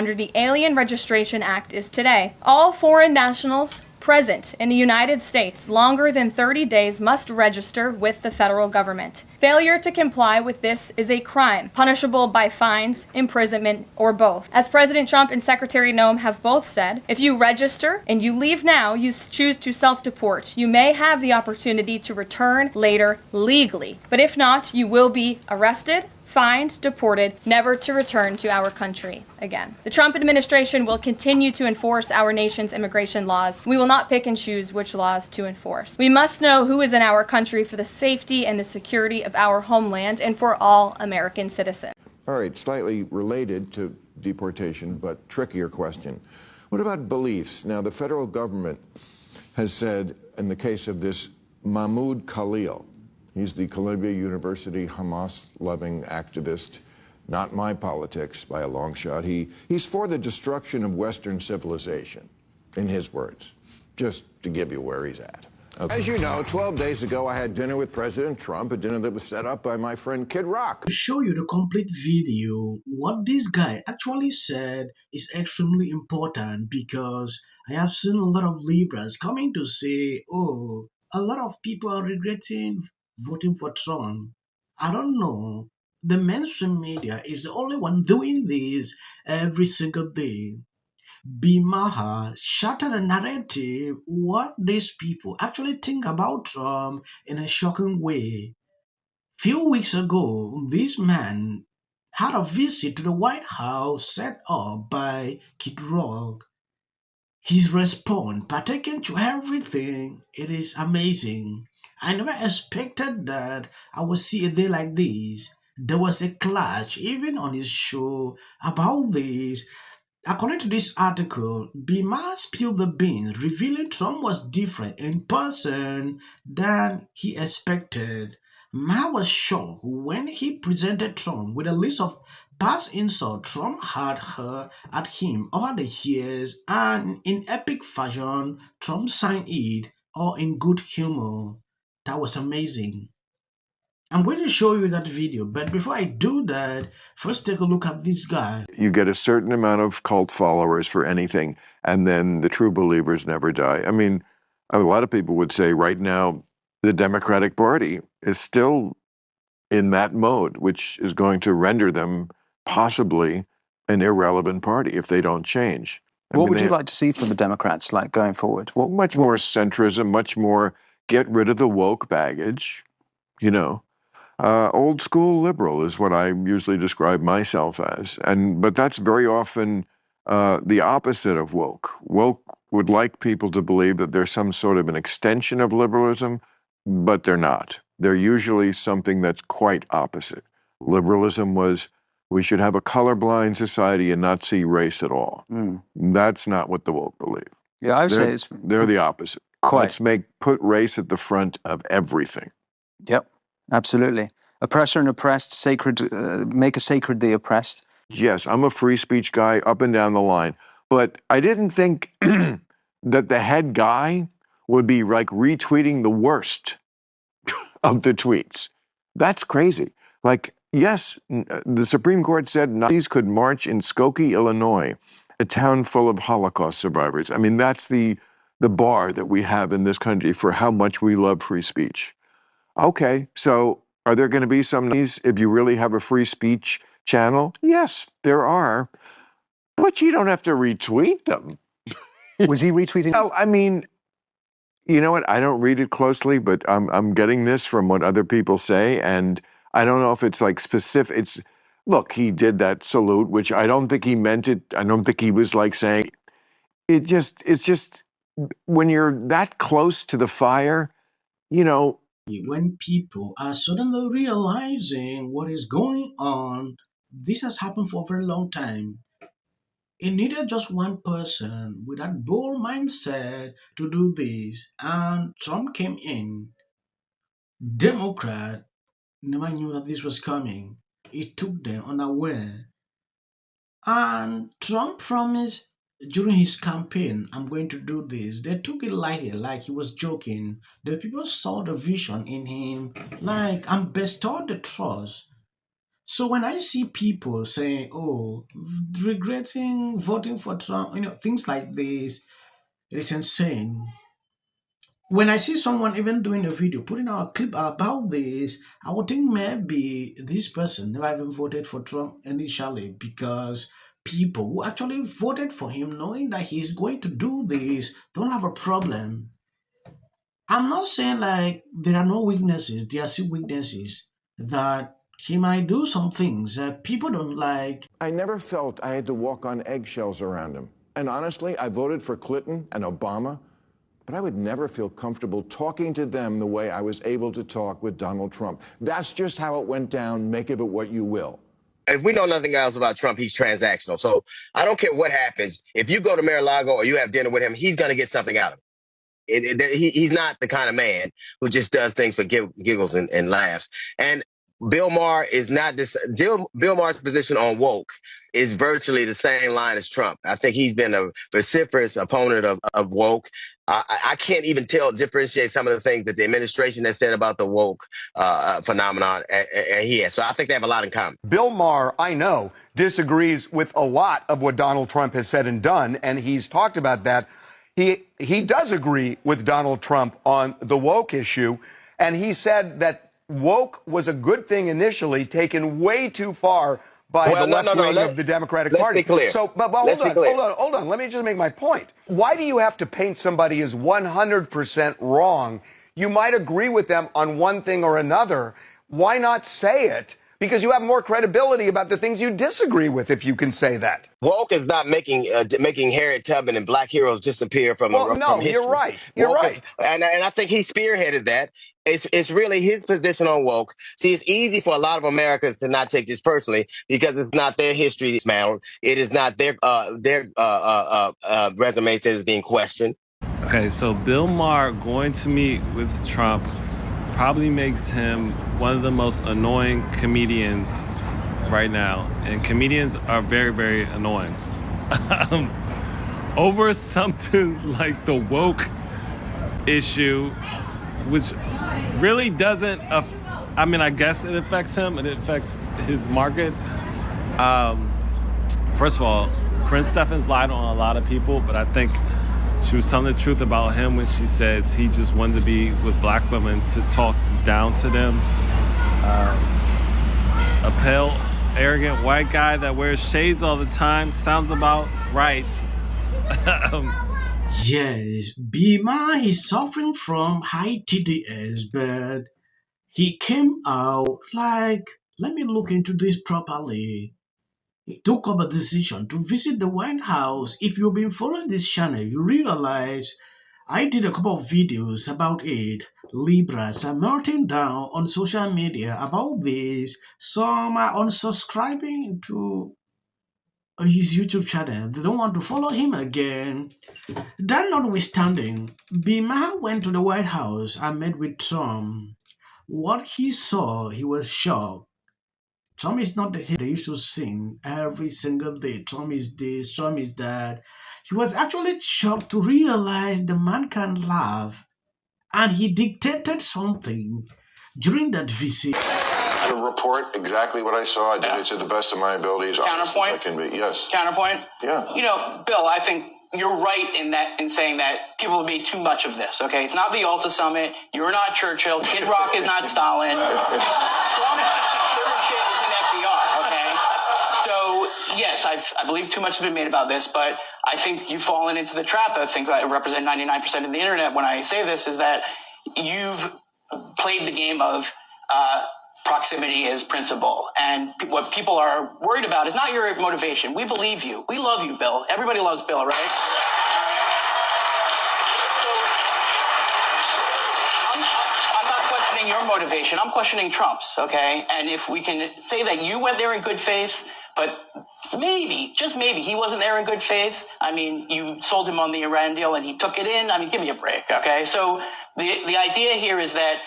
under the Alien Registration Act is today. All foreign nationals present in the United States longer than 30 days must register with the federal government. Failure to comply with this is a crime, punishable by fines, imprisonment, or both. As President Trump and Secretary Noem have both said, if you register and you leave now, you choose to self-deport. You may have the opportunity to return later legally, but if not, you will be arrested, fined, deported, never to return to our country again. The Trump administration will continue to enforce our nation's immigration laws. We will not pick and choose which laws to enforce. We must know who is in our country for the safety and the security of our homeland and for all American citizens. All right, slightly related to deportation, but trickier question. What about beliefs? Now, the federal government has said, in the case of this Mahmoud Khalil, he's the Columbia University Hamas-loving activist, not my politics by a long shot. He's for the destruction of Western civilization, in his words, just to give you where he's at. Okay. As you know, 12 days ago, I had dinner with President Trump, a dinner that was set up by my friend Kid Rock. To show you the complete video, what this guy actually said is extremely important because I have seen a lot of liberals coming to say, oh, a lot of people are regretting voting for Trump. I don't know. The mainstream media is the only one doing this every single day. Maher shattered the narrative what these people actually think about Trump in a shocking way. Few weeks ago, this man had a visit to the White House set up by Kid Rock. His response, partaking to everything, it is amazing. I never expected that I would see a day like this. There was a clash even on his show about this. According to this article, Bima spilled the beans, revealing Trump was different in person than he expected. Ma was shocked when he presented Trump with a list of past insults Trump had heard at him over the years, and in epic fashion, Trump signed it, all in good humor. That was amazing. I'm going to show you that video, but before I do that, first take a look at this guy. You get a certain amount of cult followers for anything, and then the true believers never die. I mean, a lot of people would say right now, the Democratic Party is still in that mode, which is going to render them possibly an irrelevant party if they don't change. What would you like to see from the Democrats, like, going forward? Well, much more centrism, much more get rid of the woke baggage, you know. Old school liberal is what I usually describe myself as. But that's very often the opposite of woke. Woke would like people to believe that there's some sort of an extension of liberalism, but they're not. They're usually something that's quite opposite. Liberalism was, we should have a colorblind society and not see race at all. That's not what the woke believe. Yeah, I would say they're the opposite. Quite. Let's put race at the front of everything. Yep, absolutely. Oppressor and oppressed, sacred, make a sacred the oppressed. Yes, I'm a free speech guy up and down the line. But I didn't think that the head guy would be like retweeting the worst of the tweets. That's crazy. Like, yes, the Supreme Court said Nazis could march in Skokie, Illinois, a town full of Holocaust survivors. I mean, that's the bar that we have in this country for how much we love free speech. Okay, so are there going to be some Nazis if you really have a free speech channel? Yes, there are. But you don't have to retweet them. Was he retweeting? No, I mean, you know what? I don't read it closely, but I'm getting this from what other people say, and I don't know if it's like specific. Look, he did that salute, which I don't think he meant it. I don't think he was like saying it's just when you're that close to the fire, you know. When people are suddenly realizing what is going on, this has happened for a very long time. It needed just one person with that bold mindset to do this, and Trump came in. Democrat never knew that this was coming. It took them unaware. And Trump promised during his campaign, I'm going to do this. They took it lightly, like he was joking. The people saw the vision in him, like, I'm bestowed the trust. So when I see people saying, "Oh, regretting voting for Trump," things like this, it is insane. When I see someone even doing a video, putting out a clip about this, I would think maybe this person never even voted for Trump initially because people who actually voted for him, knowing that he's going to do this, don't have a problem. I'm not saying like there are no weaknesses, there are still weaknesses that he might do some things that people don't like. I never felt I had to walk on eggshells around him. And honestly, I voted for Clinton and Obama, but I would never feel comfortable talking to them the way I was able to talk with Donald Trump. That's just how it went down. Make of it what you will. If we know nothing else about Trump, he's transactional. So I don't care what happens. If you go to Mar-a-Lago or you have dinner with him, he's going to get something out of it. He's not the kind of man who just does things for giggles and laughs. And Bill Maher is not this. Bill Maher's position on woke is virtually the same line as Trump. I think he's been a vociferous opponent of woke. I can't even differentiate some of the things that the administration has said about the woke phenomenon, and he has. So I think they have a lot in common. Bill Maher, I know, disagrees with a lot of what Donald Trump has said and done, and he's talked about that. He does agree with Donald Trump on the woke issue, and he said that woke was a good thing initially, taken way too far by the left wing of the Democratic Party. Let's be clear. So, but hold on. Let me just make my point. Why do you have to paint somebody as 100% wrong? You might agree with them on one thing or another. Why not say it? Because you have more credibility about the things you disagree with if you can say that. Woke is not making Harriet Tubman and black heroes disappear from no, from history. You're right. You're right. And I think he spearheaded that. It's really his position on woke. See, it's easy for a lot of Americans to not take this personally because it's not their history smell. It is not their resume that is being questioned. Okay, so Bill Maher going to meet with Trump probably makes him one of the most annoying comedians right now. And comedians are very, very annoying. Over something like the woke issue, which really doesn't, I guess it affects him and it affects his market. First of all, Corinne Steffens lied on a lot of people, but I think she was telling the truth about him when she says he just wanted to be with black women to talk down to them. A pale, arrogant white guy that wears shades all the time sounds about right. Yes, Bima is suffering from high TDS, but he came out like, let me look into this properly. He took up a decision to visit the White House. If you've been following this channel, you realize I did a couple of videos about it. Libras are melting down on social media about this. Some are unsubscribing to his YouTube channel. They don't want to follow him again. That notwithstanding, Bima went to the White House and met with Trump. What he saw, he was shocked. Trump is not the hit they used to sing every single day. Trump is this, Trump is that. He was actually shocked to realize the man can laugh. And he dictated something during that visit. To report exactly what I saw, I did it to the best of my abilities. Counterpoint? I can be, yes. Counterpoint? Yeah. Bill, I think you're right in saying that people have made too much of this, okay? It's not the Alta Summit. You're not Churchill. Kid Rock is not Stalin. Trump sure shit isn't FDR, okay? So, yes, I believe too much has been made about this, but I think you've fallen into the trap. I think that I represent 99% of the internet when I say this, is that you've played the game of proximity is principle. And what people are worried about is not your motivation. We believe you. We love you, Bill. Everybody loves Bill, right? So I'm not questioning your motivation. I'm questioning Trump's, okay? And if we can say that you went there in good faith, but maybe, just maybe, he wasn't there in good faith. I mean, you sold him on the Iran deal and he took it in. I mean, give me a break, okay? So the idea here is that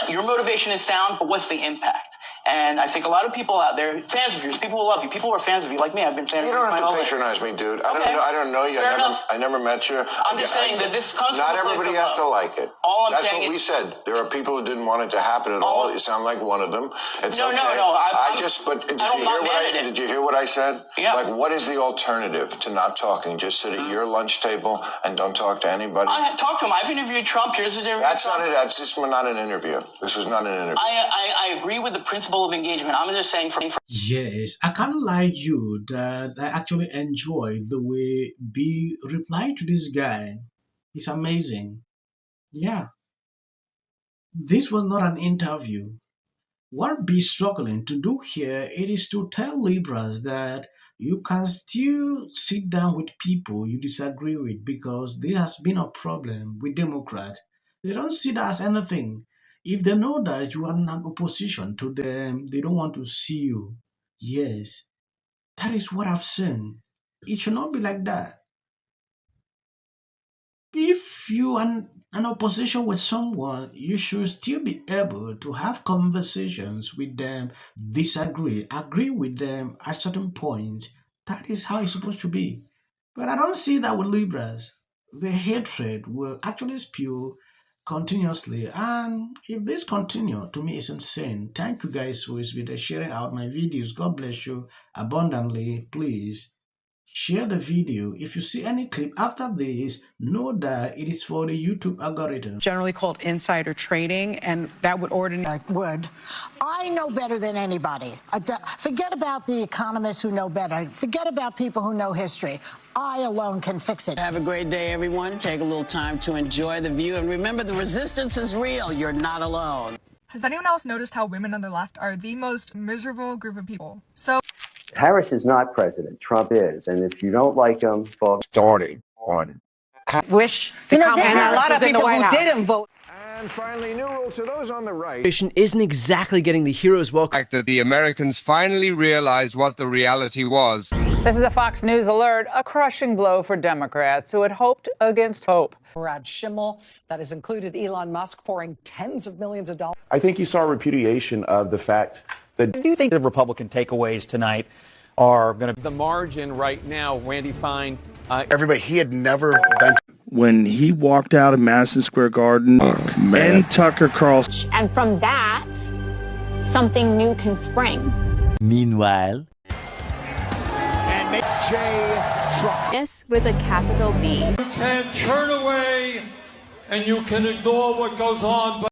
your motivation is sound, but what's the impact? And I think a lot of people out there, fans of yours, people who love you, people who are fans of you, like me, I've been fans of You you don't my have to whole life. patronize me, dude. I Okay. don't know you. Fair enough. I never met you. I'm just saying that this comes Not from a place everybody of has to love. like it. All I'm That's saying what we is- said. There are people who didn't want it to happen at all. You sound like one of them. It's No, okay. no. But did I don't you hear not mad at it. did you hear what I said? Yeah. Like, what is the alternative to not talking? Just sit at your lunch table and don't talk to anybody. I talked to him. I've interviewed Trump. Here's the difference. That's just not an interview. This was not an interview. I agree with the principle of engagement. I'm just saying from Yes, I can't lie you that I actually enjoy the way B replied to this guy. It's amazing. Yeah, this was not an interview. What B struggling to do here, it is to tell Libras that you can still sit down with people you disagree with because there has been a problem with Democrats. They don't see that as anything. If they know that you are in opposition to them, they don't want to see you. Yes, that is what I've seen. It should not be like that. If you are in opposition with someone, you should still be able to have conversations with them, disagree, agree with them at certain points. That is how it's supposed to be. But I don't see that with Libras. The hatred will actually spew continuously. And if this continue, to me, it's insane. Thank you guys for sharing out my videos. God bless you abundantly. Please share the video. If you see any clip after this, know that it is for the YouTube algorithm. Generally called insider trading, and that would ordinarily would. I know better than anybody. Forget about the economists who know better. Forget about people who know history. I alone can fix it. Have a great day, everyone. Take a little time to enjoy the view. And remember, the resistance is real. You're not alone. Has anyone else noticed how women on the left are the most miserable group of people? So Harris is not president. Trump is. And if you don't like him, vote. Starting on. wish You know, and a lot of people who didn't vote. And finally, new rule to those on the right. Isn't exactly getting the hero's welcome. Fact that the Americans finally realized what the reality was. This is a Fox News alert, a crushing blow for Democrats who had hoped against hope. Brad Schimmel, that has included Elon Musk pouring tens of millions of dollars. I think you saw a repudiation of the fact that. Do you think the Republican takeaways tonight are going to. The margin right now, Randy Fine. Everybody, he had never been. When he walked out of Madison Square Garden and Tucker Carlson. And from that, something new can spring. Meanwhile. And J. Trump. Yes, with a capital B. You can turn away and you can ignore what goes on. But